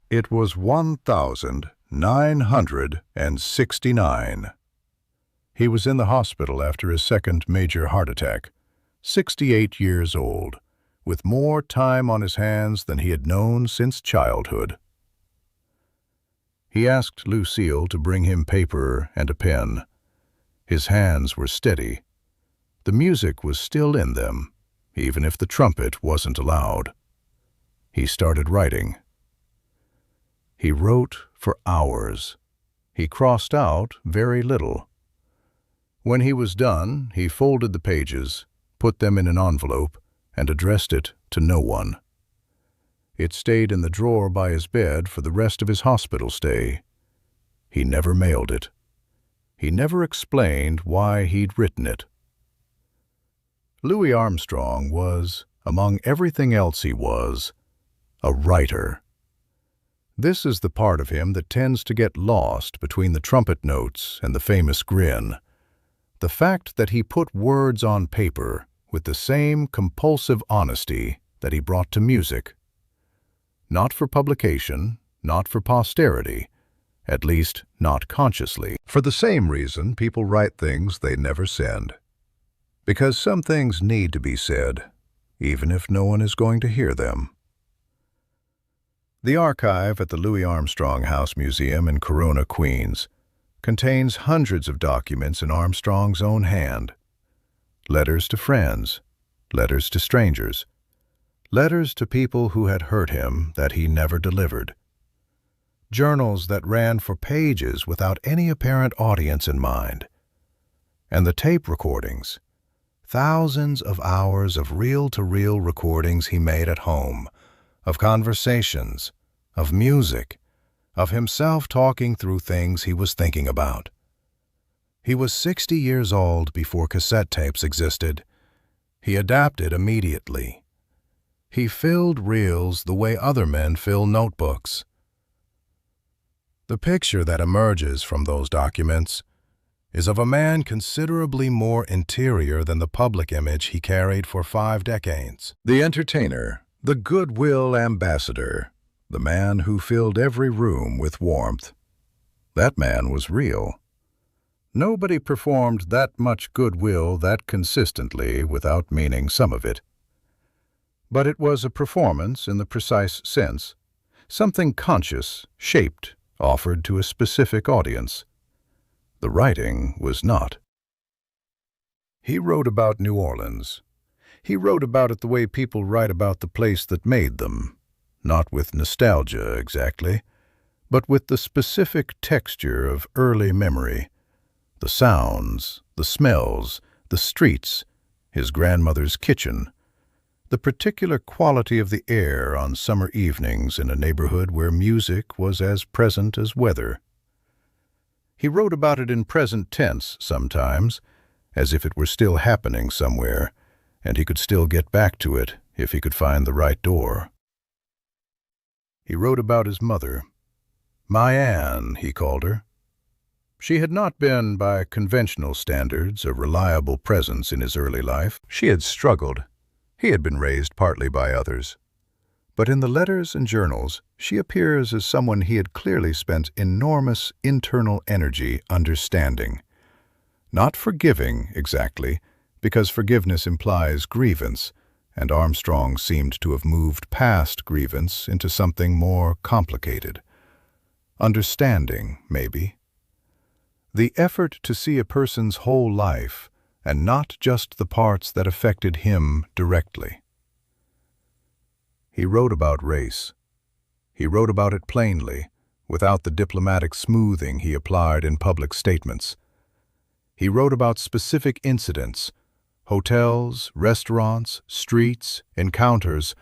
It was 1969. He was in the hospital after his second major heart attack, 68 years old, with more time on his hands than he had known since childhood. He asked Lucille to bring him paper and a pen. His hands were steady. The music was still in them, even if the trumpet wasn't allowed. He started writing. He wrote for hours. He crossed out very little. When he was done, he folded the pages, put them in an envelope, and addressed it to no one. It stayed in the drawer by his bed for the rest of his hospital stay. He never mailed it. He never explained why he'd written it. Louis Armstrong was, among everything else he was, a writer. This is the part of him that tends to get lost between the trumpet notes and the famous grin. The fact that he put words on paper with the same compulsive honesty that he brought to music. Not for publication, not for posterity, at least not consciously. For the same reason people write things they never send. Because some things need to be said, even if no one is going to hear them. The archive at the Louis Armstrong House Museum in Corona, Queens, contains hundreds of documents in Armstrong's own hand. Letters to friends, letters to strangers, letters to people who had hurt him that he never delivered. Journals that ran for pages without any apparent audience in mind. And the tape recordings, thousands of hours of reel-to-reel recordings he made at home, of conversations, of music, of himself talking through things he was thinking about. He was 60 years old before cassette tapes existed. He adapted immediately. He filled reels the way other men fill notebooks. The picture that emerges from those documents is of a man considerably more interior than the public image he carried for 5 decades. The entertainer, the goodwill ambassador, the man who filled every room with warmth. That man was real. Nobody performed that much goodwill that consistently without meaning some of it. But it was a performance in the precise sense, something conscious, shaped, offered to a specific audience. The writing was not. He wrote about New Orleans. He wrote about it the way people write about the place that made them, not with nostalgia exactly, but with the specific texture of early memory, the sounds, the smells, the streets, his grandmother's kitchen, the particular quality of the air on summer evenings in a neighborhood where music was as present as weather. He wrote about it in present tense sometimes, as if it were still happening somewhere, and he could still get back to it if he could find the right door. He wrote about his mother. My Anne, he called her. She had not been, by conventional standards, a reliable presence in his early life. She had struggled. He had been raised partly by others. But in the letters and journals, she appears as someone he had clearly spent enormous internal energy understanding. Not forgiving, exactly, because forgiveness implies grievance, and Armstrong seemed to have moved past grievance into something more complicated. Understanding, maybe. The effort to see a person's whole life, and not just the parts that affected him directly. He wrote about race. He wrote about it plainly, without the diplomatic smoothing he applied in public statements. He wrote about specific incidents, hotels, restaurants, streets, encounters,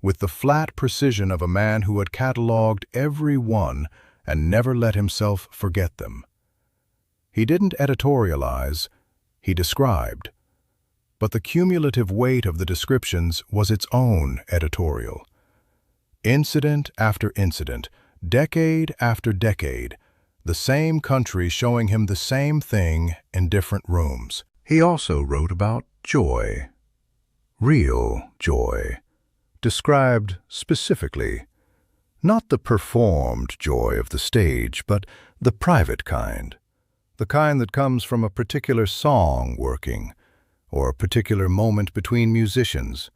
with the flat precision of a man who had catalogued every one and never let himself forget them. He didn't editorialize, he described. But the cumulative weight of the descriptions was its own editorial. Incident after incident, decade after decade, the same country showing him the same thing in different rooms. He also wrote about joy. Real joy. Described specifically. Not the performed joy of the stage, but the private kind. The kind that comes from a particular song working, or a particular moment between musicians,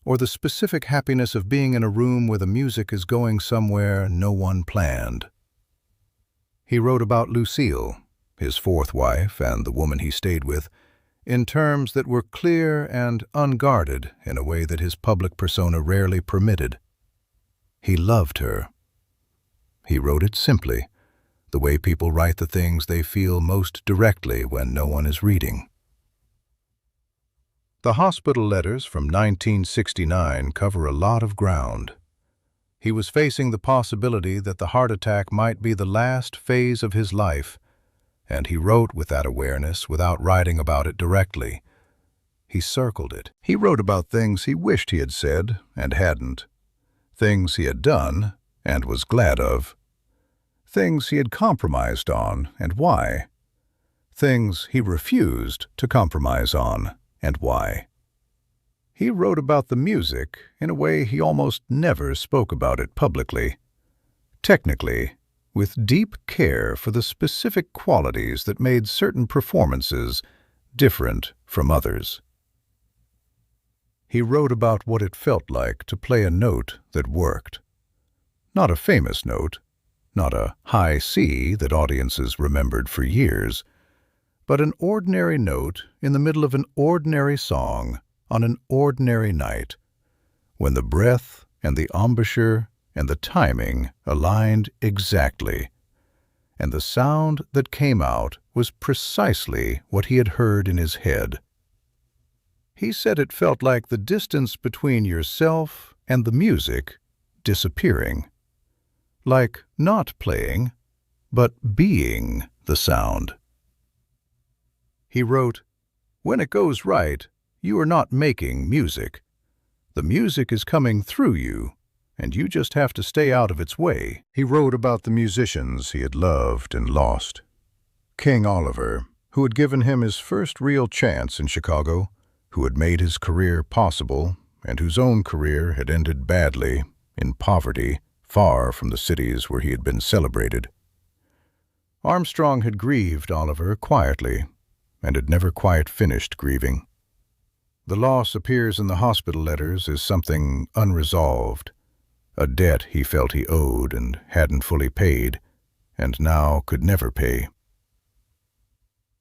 or the specific happiness of being in a room where the music is going somewhere no one planned. He wrote about Lucille, his fourth wife and the woman he stayed with, in terms that were clear and unguarded in a way that his public persona rarely permitted. He loved her. He wrote it simply, the way people write the things they feel most directly when no one is reading. The hospital letters from 1969 cover a lot of ground. He was facing the possibility that the heart attack might be the last phase of his life, and he wrote with that awareness without writing about it directly. He circled it. He wrote about things he wished he had said and hadn't, things he had done and was glad of, things he had compromised on and why, things he refused to compromise on and why. He wrote about the music in a way he almost never spoke about it publicly. Technically, with deep care for the specific qualities that made certain performances different from others. He wrote about what it felt like to play a note that worked. Not a famous note, not a high C that audiences remembered for years, but an ordinary note in the middle of an ordinary song on an ordinary night, when the breath and the embouchure and the timing aligned exactly, and the sound that came out was precisely what he had heard in his head. He said it felt like the distance between yourself and the music disappearing, like not playing, but being the sound. He wrote, "When it goes right, you are not making music. The music is coming through you, and you just have to stay out of its way." He wrote about the musicians he had loved and lost. King Oliver, who had given him his first real chance in Chicago, who had made his career possible, and whose own career had ended badly, in poverty, far from the cities where he had been celebrated. Armstrong had grieved Oliver quietly, and had never quite finished grieving. The loss appears in the hospital letters as something unresolved, a debt he felt he owed and hadn't fully paid, and now could never pay.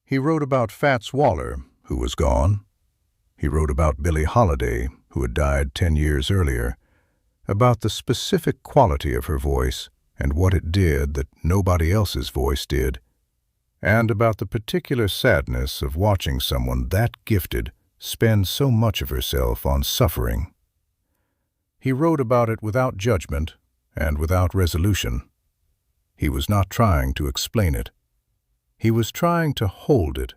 He wrote about Fats Waller, who was gone. He wrote about Billie Holiday, who had died 10 years earlier, about the specific quality of her voice and what it did that nobody else's voice did, and about the particular sadness of watching someone that gifted spend so much of herself on suffering. He wrote about it without judgment and without resolution. He was not trying to explain it. He was trying to hold it,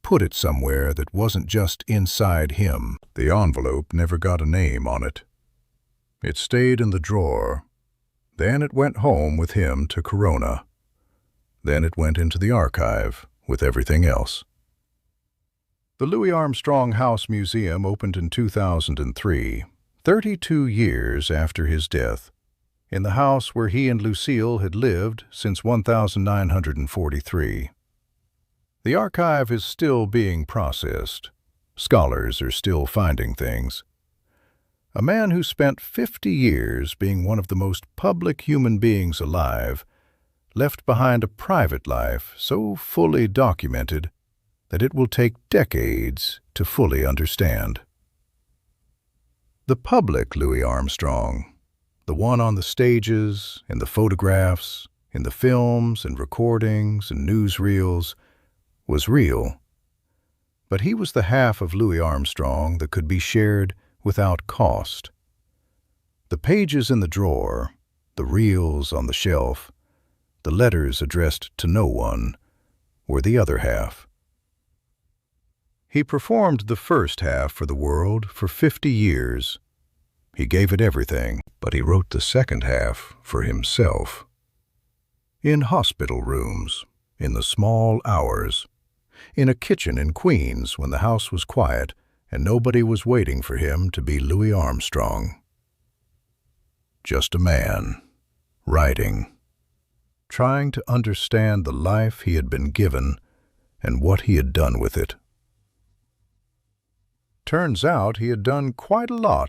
put it somewhere that wasn't just inside him. The envelope never got a name on it. It stayed in the drawer. Then it went home with him to Corona. Then it went into the archive with everything else. The Louis Armstrong House Museum opened in 2003, 32 years after his death, in the house where he and Lucille had lived since 1943. The archive is still being processed. Scholars are still finding things. A man who spent 50 years being one of the most public human beings alive left behind a private life so fully documented that it will take decades to fully understand. The public Louis Armstrong, the one on the stages, in the photographs, in the films and recordings and newsreels, was real. But he was the half of Louis Armstrong that could be shared without cost. The pages in the drawer, the reels on the shelf, the letters addressed to no one, were the other half. He performed the first half for the world for 50 years. He gave it everything, but he wrote the second half for himself. In hospital rooms, in the small hours, in a kitchen in Queens when the house was quiet and nobody was waiting for him to be Louis Armstrong. Just a man writing, trying to understand the life he had been given and what he had done with it. Turns out he had done quite a lot